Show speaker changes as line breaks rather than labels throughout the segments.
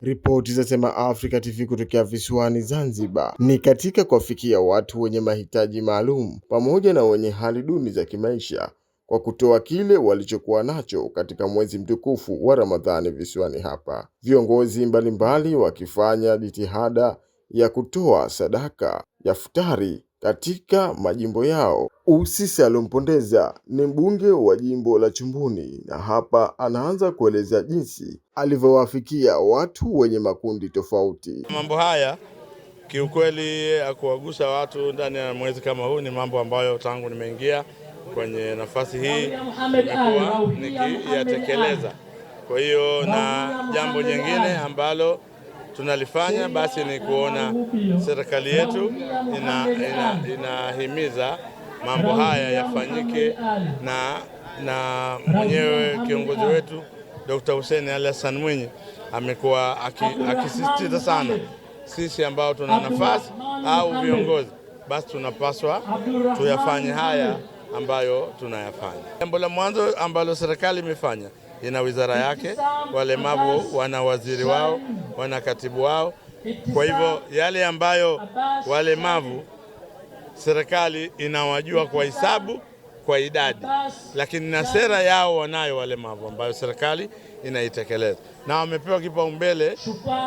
Ripoti za Sema Africa TV kutokea visiwani Zanzibar ni katika kuwafikia watu wenye mahitaji maalum pamoja na wenye hali duni za kimaisha kwa kutoa kile walichokuwa nacho katika mwezi mtukufu wa Ramadhani visiwani hapa. Viongozi mbalimbali wakifanya jitihada ya kutoa sadaka ya futari katika majimbo yao. Usisi Alompondeza ni mbunge wa jimbo la Chumbuni, na hapa anaanza kueleza jinsi alivyowafikia watu wenye makundi tofauti.
Mambo haya kiukweli kuwagusa watu ndani ya mwezi kama huu ni mambo ambayo tangu nimeingia kwenye nafasi hii nimekuwa nikiyatekeleza. Kwa hiyo na jambo jingine ambalo tunalifanya basi ni kuona serikali yetu inahimiza mambo haya yafanyike, na mwenyewe kiongozi wetu Dr. Hussein Ali Hassan Mwinyi amekuwa akisisitiza sana sisi ambao tuna nafasi au viongozi basi tunapaswa tuyafanye haya ambayo tunayafanya. Jambo la mwanzo ambalo serikali imefanya, ina wizara yake, walemavu wana waziri wao, wana katibu wao. Kwa hivyo yale ambayo walemavu serikali inawajua kwa hisabu, kwa idadi, lakini na sera yao wanayo walemavu ambayo serikali inaitekeleza, na wamepewa kipaumbele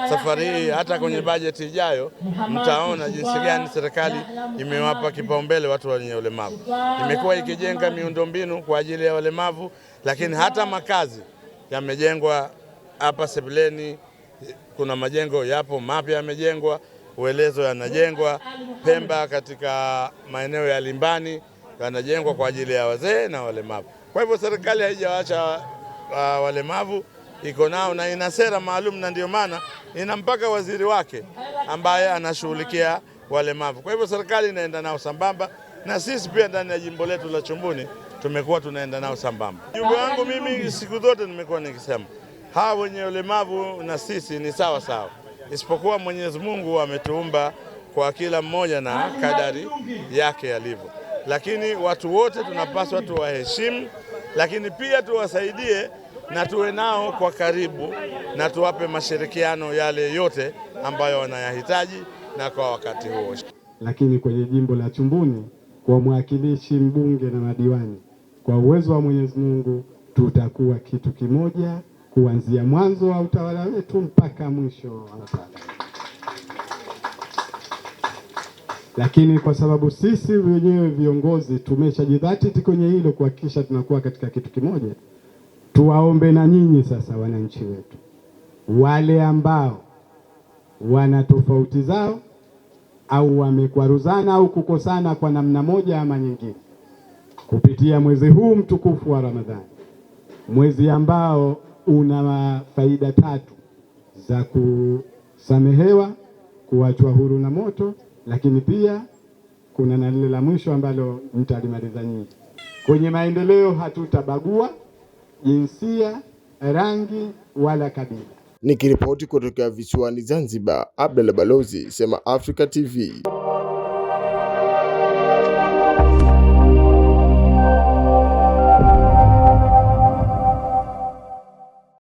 safari hii. Hata kwenye bajeti ijayo mtaona jinsi gani serikali imewapa kipaumbele watu wenye ulemavu. Imekuwa ikijenga miundombinu kwa ajili ya walemavu, lakini hata makazi yamejengwa hapa Sebuleni. Kuna majengo yapo mapya yamejengwa, Uelezo yanajengwa, Pemba katika maeneo ya Limbani yanajengwa kwa ajili ya wazee na walemavu. Kwa hivyo serikali haijawaacha walemavu, iko nao na ina sera maalum, na ndio maana ina mpaka waziri wake ambaye anashughulikia walemavu. Kwa hivyo serikali inaenda nao sambamba, na sisi pia ndani ya jimbo letu la Chumbuni tumekuwa tunaenda nao sambamba. Jumbe wangu mimi siku zote nimekuwa nikisema hawa wenye ulemavu na sisi ni sawa sawa, isipokuwa Mwenyezi Mungu ametuumba kwa kila mmoja na kadari yake alivyo. Lakini watu wote tunapaswa tuwaheshimu, lakini pia tuwasaidie na tuwe nao kwa karibu, na tuwape mashirikiano yale yote ambayo wanayahitaji na kwa wakati huo.
Lakini kwenye jimbo la Chumbuni, kwa mwakilishi mbunge na madiwani, kwa uwezo wa Mwenyezi Mungu tutakuwa kitu kimoja kuanzia mwanzo wa utawala wetu mpaka mwisho wa utawala. Lakini kwa sababu sisi wenyewe viongozi tumeshajidhatiti kwenye hilo kuhakikisha tunakuwa katika kitu kimoja, tuwaombe na nyinyi sasa, wananchi wetu, wale ambao wana tofauti zao au wamekwaruzana au kukosana kwa namna moja ama nyingine, kupitia mwezi huu mtukufu wa Ramadhani, mwezi ambao una faida tatu za kusamehewa, kuachwa huru na moto, lakini pia kuna na lile la mwisho ambalo mtalimaliza nyinyi. Kwenye maendeleo hatutabagua jinsia, rangi wala kabila.
Nikiripoti kutoka visiwani Zanzibar, Abdalla Balozi, Sema Africa TV.